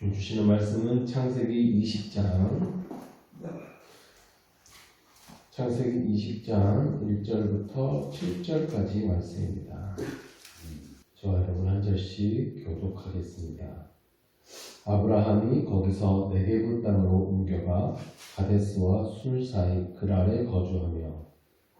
주시는 말씀은 창세기 20장 1절부터 7절까지 말씀입니다. 저와 여러분 한 절씩 교독하겠습니다. 아브라함이 거기서 네게브 땅으로 옮겨가 가데스와 술 사이 그랄에 거주하며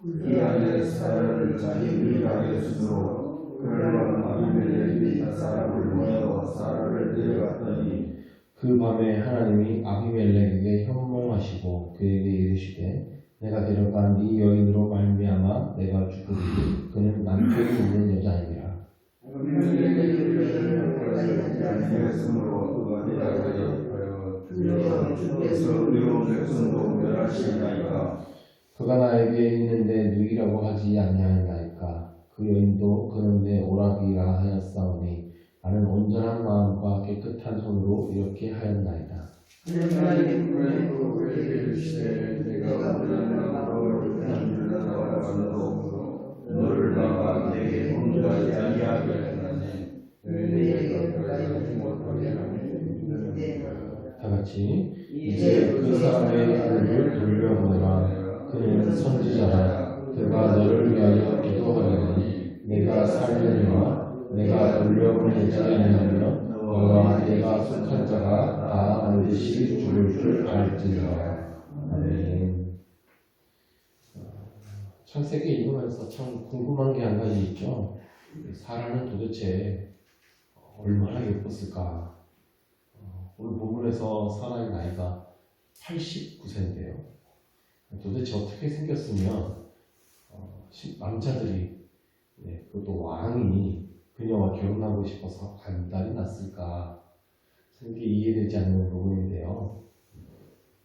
이 안에 사라를 자기 밀가에 스스로 그날과 아비멜렉이 사라를 모여 사라를 데려갔더니 그 밤에 하나님이 아비멜렉에게 현몽하시고 그에게 이르시되 내가 데려간 네 여인으로 말미암아 내가 죽으리니 그는 남편이 있는 여자이니라. 아비멜렉이 그를 아니하였으므로 그가 내려가여 주께서 의로운 백성도 멸하시나이까. 그가 나에게 있는데 누이라고 하지 아니하였나이까. 그 여인도 그는 내 오라비라 하였사오니 나는 온전한 마음과 깨끗한 손으로 이렇게 하였나이다. 하나님이 보내고 그에게 이르시되 내가 온전한 마음으로 그냥 물러나와 왔노 너를 막아 내게 범죄하지 아니하게 하나니 너희에게 가까이 못하게 하니 다 같이 이제 그 사람의 눈을 돌려보내라. 그는 선지자라. 그가 너를 위하여 기도하려니 내가 살려니와 내가 돌려보내지 아니하면 너와 내가 속한 자가 다 반드시 죽을 줄 알지니라. 아멘. 창세기 읽으면서 참 궁금한 게 한 가지 있죠. 사라는 도대체 얼마나 예뻤을까? 오늘 본문에서 사라의 나이가 89세인데요. 도대체 어떻게 생겼으면 남자들이 그것도 왕이 그녀와 결혼하고 싶어서 안달이 났을까? 이게 이해되지 않는 부분인데요.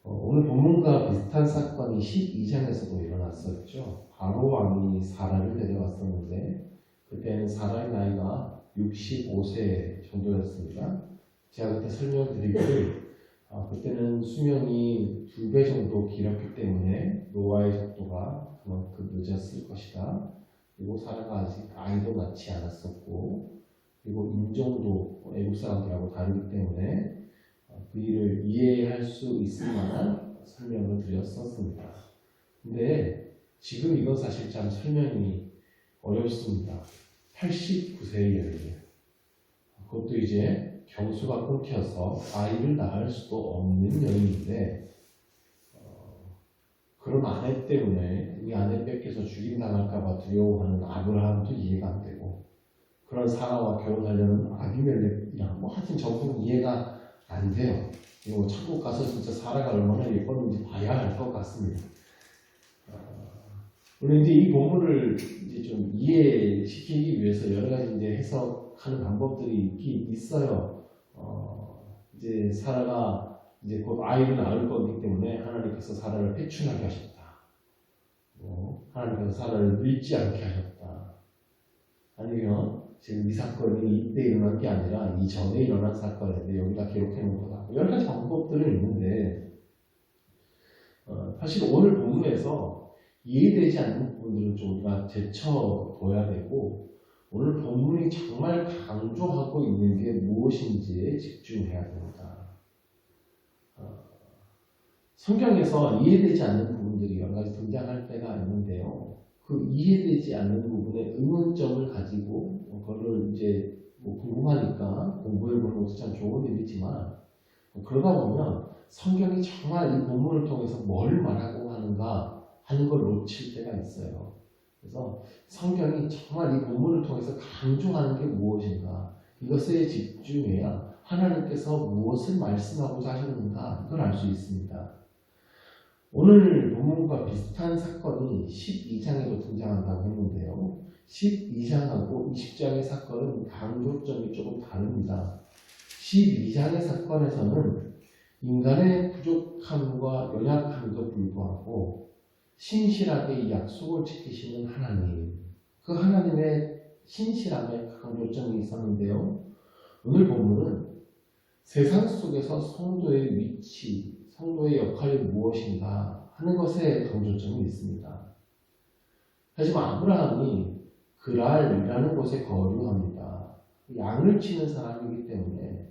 오늘 본문과 비슷한 사건이 12장에서도 일어났었죠. 바로 왕이 사라를 데려왔었는데 그때는 사라의 나이가 65세 정도였습니다. 제가 그때 설명드리기를 그때는 수명이 2배 정도 길었기 때문에 노아의 속도가 그만큼 늦었을 것이다. 그리고 사라가 아직 아이도 낳지 않았었고 그리고 인종도 애국 사람들하고 다르기 때문에 그 일을 이해할 수 있을 만한 설명을 드렸었습니다. 근데 지금 이건 사실 참 설명이 어렵습니다. 89세의 여인, 그것도 이제 경수가 끊겨서 아이를 낳을 수도 없는 여인인데 그런 아내 때문에 이 아내 뺏겨서 죽임당할까봐 두려워하는 아브라함도 이해가 안 되고 그런 사라와 결혼하려는 아비멜렉이랑 하여튼 전부는 이해가 안 돼요. 이거 천국 가서 진짜 사라가 얼마나 예뻤는지 봐야 할 것 같습니다. 물론 이제 이 본문을 이제 좀 이해시키기 위해서 여러 가지 이제 해석하는 방법들이 있긴 있어요. 이제 사라가 이제 곧 아이를 낳을 거기 때문에 하나님께서 사라를 회춘하게 하셨다. 하나님께서 사라를 늙지 않게 하셨다. 아니면 지금 이 사건이 이때 일어난 게 아니라 이전에 일어난 사건인데 여기다 기록해 놓은 거다. 여러 가지 방법들은 있는데 사실 오늘 본문에서 이해되지 않는 부분들은 좀 우리가 제쳐둬야 되고 오늘 본문이 정말 강조하고 있는 게 무엇인지에 집중해야 됩니다. 성경에서 이해되지 않는 부분들이 여러 가지 등장할 때가 있는데요. 그 이해되지 않는 부분에 의문점을 가지고 그거를 이제 궁금하니까 공부해보는 것도 참 좋은 일이지만 그러다 보면 성경이 정말 이 본문을 통해서 뭘 말하고 하는가 하는 걸 놓칠 때가 있어요. 그래서 성경이 정말 이 본문을 통해서 강조하는 게 무엇인가 이것에 집중해야 하나님께서 무엇을 말씀하고자 하셨는가 이걸 알 수 있습니다. 오늘 본문과 비슷한 사건이 12장에도 등장한다고 했는데요. 12장하고 20장의 사건은 강조점이 조금 다릅니다. 12장의 사건에서는 인간의 부족함과 연약함에도 불구하고 신실하게 이 약속을 지키시는 하나님, 그 하나님의 신실함에 강조점이 있었는데요. 오늘 본문은 세상 속에서 성도의 위치, 성도의 역할이 무엇인가 하는 것에 강조점이 있습니다. 하지만 아브라함이 그랄이라는 곳에 거류합니다. 양을 치는 사람이기 때문에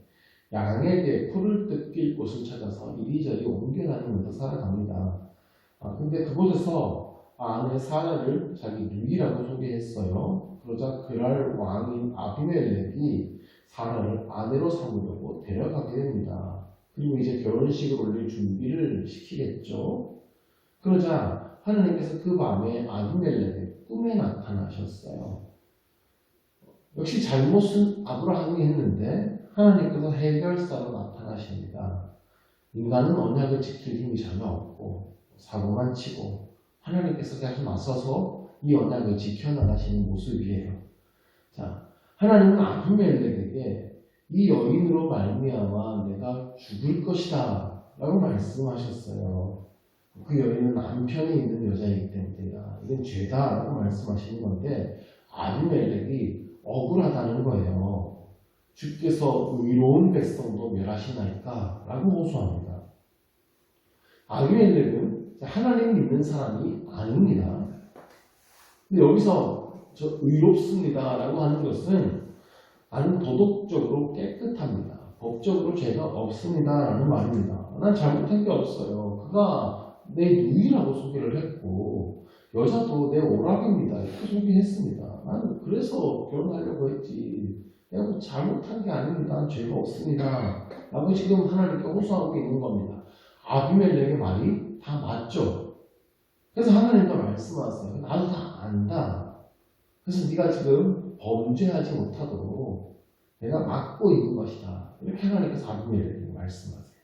양에게 풀을 뜯길 곳을 찾아서 이리저리 옮겨다니면서 살아갑니다. 근데 그곳에서 아내 사라를 자기 누이라고 소개했어요. 그러자 그랄 왕인 아비멜렉이 사라를 아내로 삼으려고 데려가게 됩니다. 그리고 이제 결혼식을 올릴 준비를 시키겠죠. 그러자 하나님께서 그 밤에 아비멜렉의 꿈에 나타나셨어요. 역시 잘못은 아브라함이 했는데 하나님께서 해결사로 나타나십니다. 인간은 언약을 지킬 힘이 전혀 없고 사고만 치고 하나님께서 계속 나서서 이 언약을 지켜나가시는 모습이에요. 자, 하나님은 아비멜렉에게 이 여인으로 말미암아 내가 죽을 것이다 라고 말씀하셨어요. 그 여인은 남편이 있는 여자이기 때문이다. 이건 죄다 라고 말씀하시는 건데 아비멜렉이 억울하다는 거예요. 주께서 의로운 백성도 멸하시나이까 라고 호소합니다. 아비멜렉은 하나님 믿는 사람이 아닙니다. 근데 여기서 저 의롭습니다 라고 하는 것은 나는 도덕적으로 깨끗합니다. 법적으로 죄가 없습니다 라는 말입니다. 난 잘못한 게 없어요. 그가 내 누이라고 소개를 했고 여자도 내 오락입니다 이렇게 소개했습니다. 나는 그래서 결혼하려고 했지. 내가 뭐 잘못한 게 아닙니다. 난 죄가 없습니다 라고 지금 하나님께 호소하고 있는 겁니다. 아비멜렉의 말이 다 맞죠. 그래서 하나님도 말씀하세요. 나도 다 안다. 그래서 네가 지금 범죄하지 못하도록 내가 막고 있는 것이다. 이렇게 하나님께서 아비멜렉에게 말씀하세요.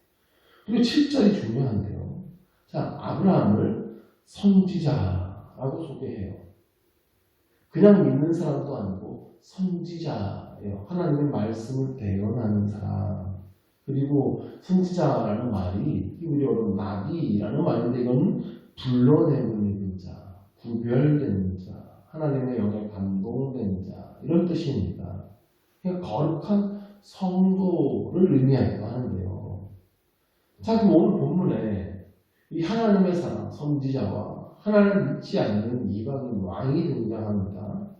그리고 7절이 중요한데요. 자, 아브라함을 선지자라고 소개해요. 그냥 믿는 사람도 아니고 선지자예요. 하나님의 말씀을 대언하는 사람. 그리고 선지자라는 말이 히브리어로 나비라는 말인데 이건 불러내는 자, 구별된 자, 하나님의 영에 감동된 자 이런 뜻입니다. 그러니까 거룩한 성도를 의미하기도 하는데요. 자, 그럼 오늘 본문에 이 하나님의 사람, 선지자와 하나님을 믿지 않는 이방인 왕이 등장합니다.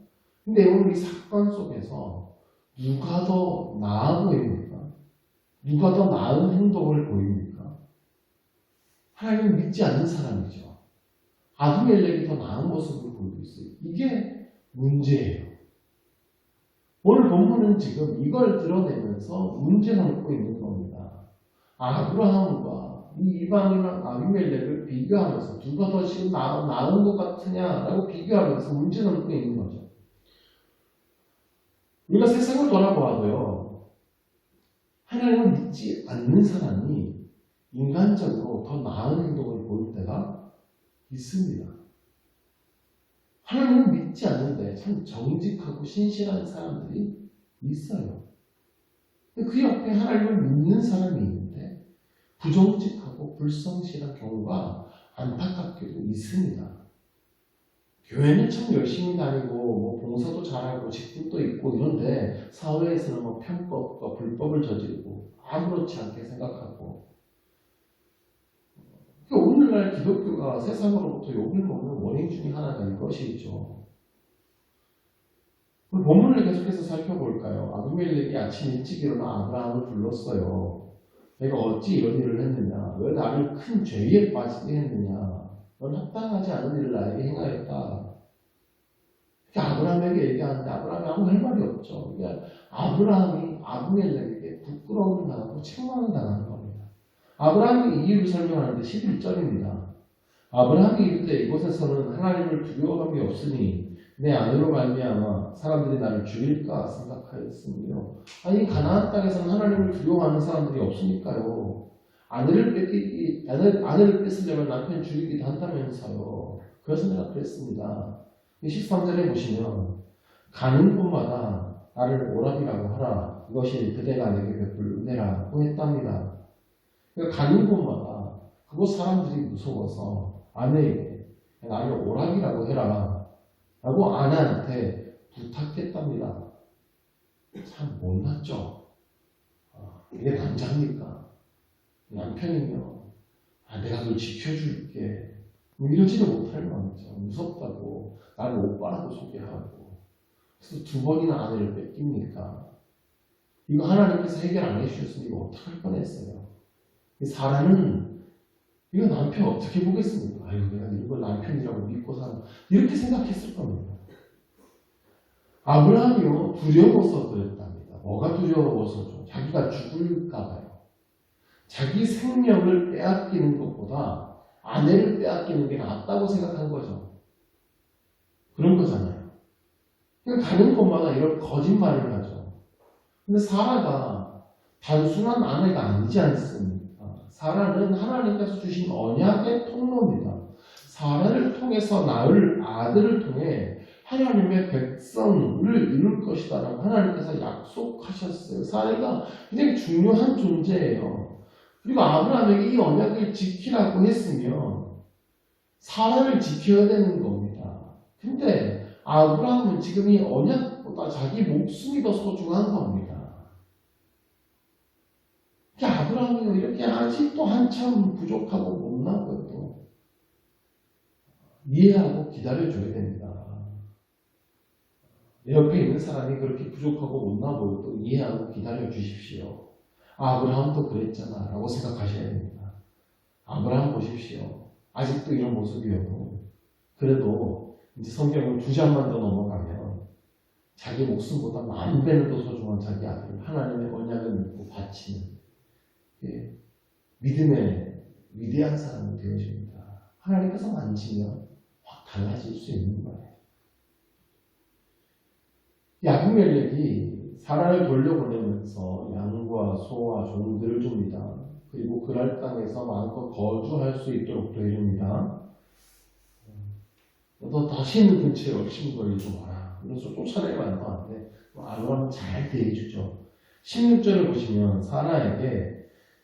근데 오늘 이 사건 속에서 누가 더 나아 보입니까? 누가 더 나은 행동을 보입니까? 하나님을 믿지 않는 사람이죠. 아비멜렉이 더 나은 모습을 보이고 있어요. 이게 문제예요. 오늘 본문은 지금 이걸 드러내면서 문제 삼고 있는 겁니다. 아브라함과 이 이방인 아비멜렉을 비교하면서 누가 더 지금 나은 것 같으냐라고 비교하면서 문제 삼고 있는 거죠. 우리가 세상을 돌아보아도요. 하나님을 믿지 않는 사람이 인간적으로 더 나은 행동을 보일 때가 있습니다. 하나님을 믿지 않는데 참 정직하고 신실한 사람들이 있어요. 그 옆에 하나님을 믿는 사람이 있는데 부정직하고 불성실한 경우가 안타깝게도 있습니다. 교회는 참 열심히 다니고 뭐 봉사도 잘하고 직분도 있고 이런데 사회에서는 뭐 편법과 불법을 저지르고 아무렇지 않게 생각하고 오늘날 기독교가 세상으로부터 욕을 먹는 원인 중에 하나가 이것이죠. 본문을 계속해서 살펴볼까요? 아비멜렉이 아침 일찍 일어나 아브라함을 불렀어요. 내가 어찌 이런 일을 했느냐? 왜 나를 큰 죄에 빠지게 했느냐? 넌 합당하지 않은 일을 나에게 행하였다. 아브라함에게 얘기하는데 아브라함이 아무 할 말이 없죠. 그러니까 아브라함이 아비멜렉에게 부끄러움을 당하고 책망을 당하는 겁니다. 아브라함이 이유를 설명하는데 11절입니다. 아브라함이 이르되 이곳에서는 하나님을 두려워함이 없으니 내 아내로 말미암아 사람들이 나를 죽일까 생각하였으며 아니 가나안 땅에서는 하나님을 두려워하는 사람들이 없으니까요. 아내를 뺏으려면 남편 죽이기도 한다면서요. 그래서 내가 그랬습니다. 13절에 보시면 가는 곳마다 나를 오라비라고 하라. 이것이 그대가 내게 베풀 은혜라고 했답니다. 그러니까 가는 곳마다 그곳 사람들이 무서워서 아내에게 나를 오라비라고 해라 라고 아내한테 부탁했답니다. 참 못났죠. 이게 남자입니까? 남편이면 내가 그걸 지켜줄게 뭐 이러지도 못할 마음이죠. 무섭다고 나를 오빠라고 소개하고 그래서 2번이나 아내를 뺏깁니까? 이거 하나님께서 해결 안 해주셨으면 이거 어떡할 뻔했어요. 사라는 이거 남편 어떻게 보겠습니까? 아유, 내가 이걸 남편이라고 믿고 사는 이렇게 생각했을 겁니다. 아브라함이요 두려워서 그랬답니다. 뭐가 두려워서죠? 자기가 죽을까 봐요. 자기 생명을 빼앗기는 것보다 아내를 빼앗기는 게 낫다고 생각한 거죠. 그런 거잖아요. 그러니까 가는 곳마다 이런 거짓말을 하죠. 근데 사라가 단순한 아내가 아니지 않습니까? 사라는 하나님께서 주신 언약의 통로입니다. 사라를 통해서 낳을 아들을 통해 하나님의 백성을 이룰 것이다라고 하나님께서 약속하셨어요. 사라가 굉장히 중요한 존재예요. 그리고 아브라함에게 이 언약을 지키라고 했으면 사라를 지켜야 되는 겁니다. 근데 아브라함은 지금 이 언약보다 자기 목숨이 더 소중한 겁니다. 아브라함이 이렇게 아직도 한참 부족하고 못나 보여도 이해하고 기다려줘야 됩니다. 내 옆에 있는 사람이 그렇게 부족하고 못나 보여도 이해하고 기다려 주십시오. 아브라함도 그랬잖아 라고 생각하셔야 됩니다. 아브라함 보십시오. 아직도 이런 모습이어도 그래도 이제 성경을 2장만 더 넘어가면 자기 목숨보다 10,000배는 더 소중한 자기 아들을 하나님의 언약을 믿고 바치는 믿음의 위대한 사람이 되어집니다. 하나님께서 만지면 확 달라질 수 있는 거예요. 아비멜렉이 사라를 돌려보내면서 양과 소와 종들을 줍니다. 그리고 그랄 땅에서 마음껏 거주할 수 있도록 해줍니다. 너 다시는 근처에 얼씬거리지 마라. 그래서 쫓아내면 안 돼. 아브라함은 잘 대해주죠. 16절을 보시면 사라에게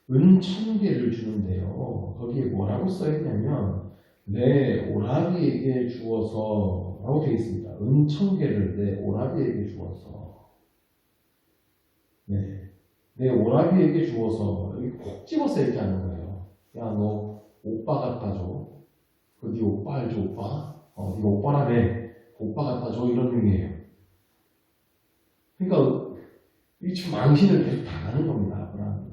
은 1,000개를 주는데요. 거기에 뭐라고 써있냐면 내 오라비에게 주어서 라고 되어 있습니다. 은 1,000개를 내 오라비에게 주어서 내 오라비에게 주어서 여기 콕 집어서 이렇게 하는 거예요. 야, 너 오빠 갖다 줘. 네 오빠 알죠, 오빠? 네 오빠라며. 오빠 갖다 줘. 이런 의미예요. 그러니까 이 참 망신을 계속 당하는 겁니다, 아브라함이.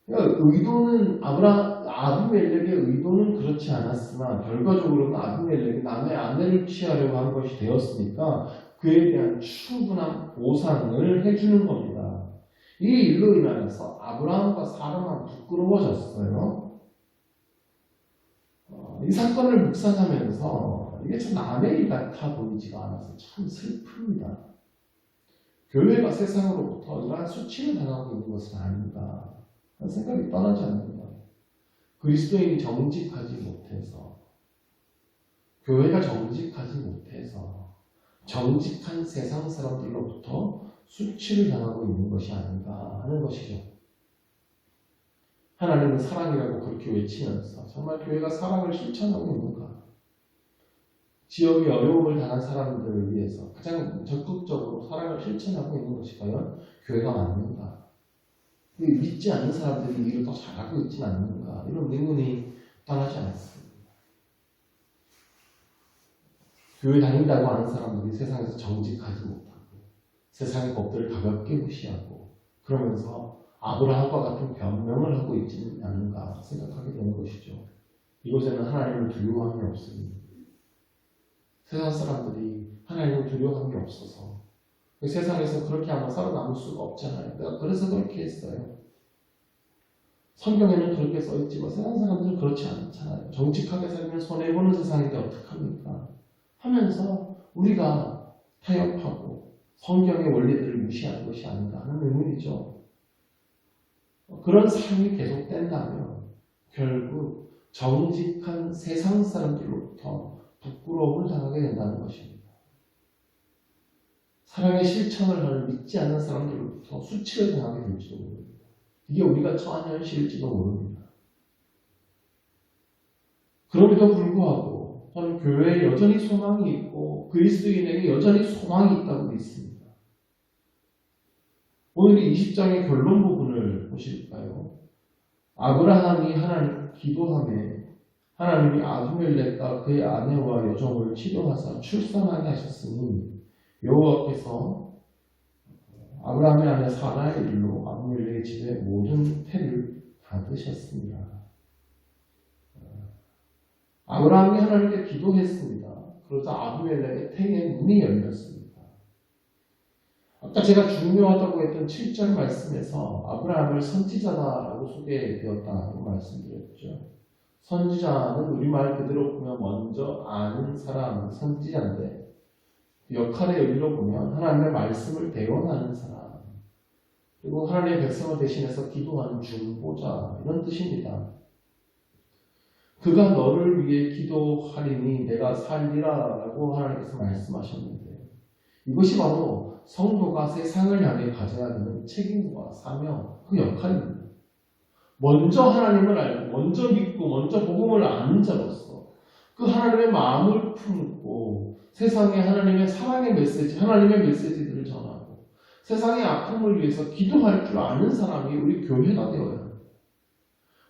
그러니까 의도는 아비멜렉의 의도는 그렇지 않았으나 결과적으로는 아비멜렉이 남의 아내를 취하려고 한 것이 되었으니까 그에 대한 충분한 보상을 해주는 겁니다. 이 일로 인하여서 아브라함과 사라만 부끄러워졌어요. 이 사건을 묵상하면서 이게 참 남의 일 같아 보이지가 않아서 참 슬픕니다. 교회가 세상으로부터 이러한 수치를 당하고 있는 것은 아닌가 하는 생각이 떠나지 않는 거예요. 그리스도인이 정직하지 못해서, 교회가 정직하지 못해서 정직한 세상 사람들로부터 수치를 당하고 있는 것이 아닌가 하는 것이죠. 하나님은 사랑이라고 그렇게 외치면서 정말 교회가 사랑을 실천하고 있는가? 지역의 어려움을 당한 사람들을 위해서 가장 적극적으로 사랑을 실천하고 있는 것이 과연 교회가 맞는가? 믿지 않는 사람들이 일을 더 잘하고 있지는 않는가? 이런 의문이 떠나지 않습니다. 교회 다닌다고 하는 사람들이 세상에서 정직하지 못하고 세상의 법들을 가볍게 무시하고 그러면서 아브라함과 같은 변명을 하고 있지는 않는가 생각하게 되는 것이죠. 이곳에는 하나님을 두려워함이 없습니다. 세상 사람들이 하나님을 두려워함이 없어서 그 세상에서 그렇게 아마 살아남을 수가 없잖아요. 그래서 그렇게 했어요. 성경에는 그렇게 써있지만 세상 사람들은 그렇지 않잖아요. 정직하게 살면 손해보는 세상인데 어떡합니까? 하면서 우리가 타협하고 성경의 원리들을 무시하는 것이 아닌가 하는 의문이죠. 그런 삶이 계속된다면 결국 정직한 세상 사람들로부터 부끄러움을 당하게 된다는 것입니다. 사랑의 실천을 하는 믿지 않는 사람들로부터 수치를 당하게 될지도 모릅니다. 이게 우리가 처한 현실일지도 모릅니다. 그럼에도 불구하고 저는 교회에 여전히 소망이 있고 그리스도인에게 여전히 소망이 있다고 믿습니다. 오늘 20장의 결론 부분을 보실까요? 아브라함이 하나님 기도함에 하나님이 아비멜렉과 그의 아내와 여종을 치료하사 출산하게 하셨으니 여호와께서 아브라함의 아내 사라의 일로 아비멜렉의 집에 모든 태를 다 드셨습니다. 아브라함이 하나님께 기도했습니다. 그러자 아비멜렉의 태의 문이 열렸습니다. 아까 제가 중요하다고 했던 7절 말씀에서 아브라함을 선지자다라고 소개되었다고 말씀드렸죠. 선지자는 우리말 그대로 보면 먼저 아는 사람, 선지자인데 역할의 의미로 보면 하나님의 말씀을 대언하는 사람, 그리고 하나님의 백성을 대신해서 기도하는 중보자, 이런 뜻입니다. 그가 너를 위해 기도하리니 내가 살리라 라고 하나님께서 말씀하셨는데, 이것이 바로 성도가 세상을 향해 가져야 되는 책임과 사명, 그 역할입니다. 먼저 하나님을 알고, 먼저 믿고, 먼저 복음을 아는 자로서 그 하나님의 마음을 품고 세상에 하나님의 사랑의 메시지, 하나님의 메시지들을 전하고 세상의 아픔을 위해서 기도할 줄 아는 사람이 우리 교회가 되어야 합니다.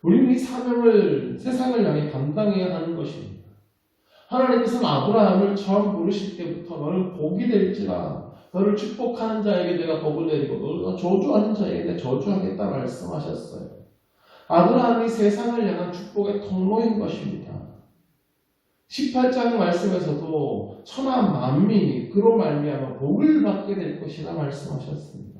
우리는 이 사명을 세상을 향해 감당해야 하는 것입니다. 하나님께서는 아브라함을 처음 부르실 때부터 너는 복이 될지라, 너를 축복하는 자에게 내가 복을 내리고 너를 저주하는 자에게 내가 저주하겠다 말씀하셨어요. 아브라함이 세상을 향한 축복의 통로인 것입니다. 18장 말씀에서도 천하 만민이 그로 말미암아 복을 받게 될 것이라 말씀하셨습니다.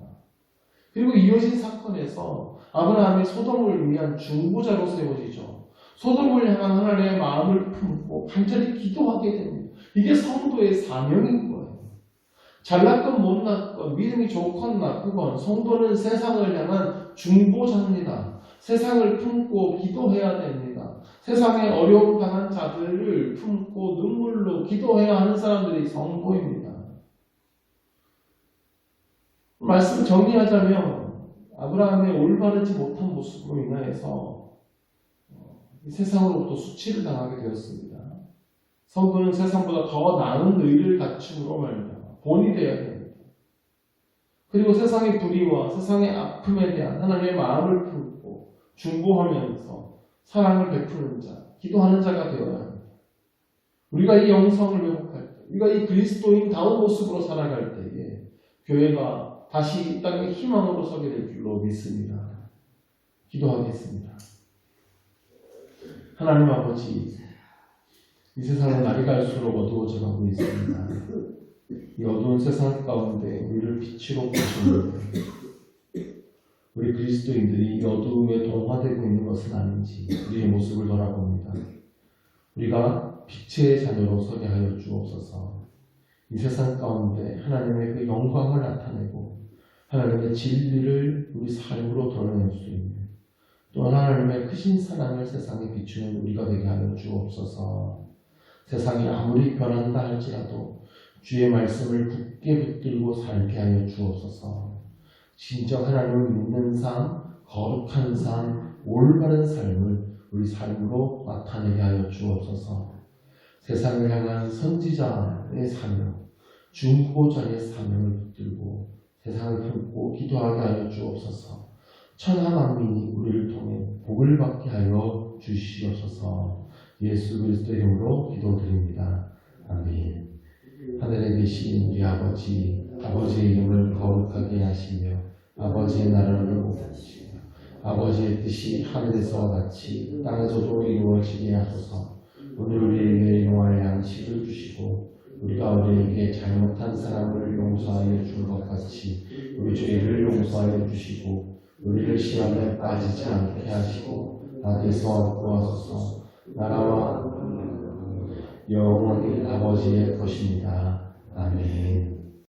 그리고 이어진 사건에서 아브라함이 소돔을 위한 중보자로 세워지죠. 소돔을 향한 하나님의 마음을 품고 간절히 기도하게 됩니다. 이게 성도의 사명인 거예요. 잘났건 못났건 믿음이 좋건 나쁘건 성도는 세상을 향한 중보자입니다. 세상을 품고 기도해야 됩니다. 세상에 어려움 당한 자들을 품고 눈물로 기도해야 하는 사람들이 성도입니다. 말씀을 정리하자면 아브라함의 올바르지 못한 모습으로 인하여서 세상으로부터 수치를 당하게 되었습니다. 성도는 세상보다 더 나은 의를 갖춤으로 말미암아 본이 되어야 됩니다. 그리고 세상의 불의와 세상의 아픔에 대한 하나님의 마음을 품고 중보하면서 사랑을 베푸는 자, 기도하는 자가 되어야 합니다. 우리가 이 영성을 회복할 때, 우리가 이 그리스도인다운 모습으로 살아갈 때에 교회가 다시 이 땅에 희망으로 서게 될 줄로 믿습니다. 기도하겠습니다. 하나님 아버지, 이 세상은 날이 갈수록 어두워져 가고 있습니다. 이 어두운 세상 가운데 우리를 빛으로 보시는데 우리 그리스도인들이 이 어두움에 동화되고 있는 것은 아닌지 우리의 모습을 돌아봅니다. 우리가 빛의 자녀로 서게 하여 주옵소서. 이 세상 가운데 하나님의 그 영광을 나타내고 하나님의 진리를 우리 삶으로 드러낼 수 있는, 또 하나님의 크신 사랑을 세상에 비추는 우리가 되게 하여 주옵소서. 세상이 아무리 변한다 할지라도 주의 말씀을 굳게 붙들고 살게 하여 주옵소서. 진정 하나님을 믿는 삶, 거룩한 삶, 올바른 삶을 우리 삶으로 나타내게 하여 주옵소서. 세상을 향한 선지자의 사명, 중보자의 사명을 붙들고 세상을 품고 기도하게 하여 주옵소서. 천하 만민이 우리를 통해 복을 받게 하여 주시옵소서. 예수 그리스도의 이름으로 기도드립니다. 아멘. 하늘에 계신 우리 아버지, 아버지의 이름을 거룩하게 하시며 아버지의 나라를 오시며 아버지의 뜻이 하늘에서와 같이 땅에서도 이루어지게 하소서. 오늘 우리에게 일용할 양식을 주시고 우리가 우리에게 잘못한 사람을 용서하여 준 것 같이 우리 죄를 용서하여 주시고 우리를 시험에 빠지지 않게 하시고 악에서 구하소서. 나라와 영원히 아버지의 것입니다.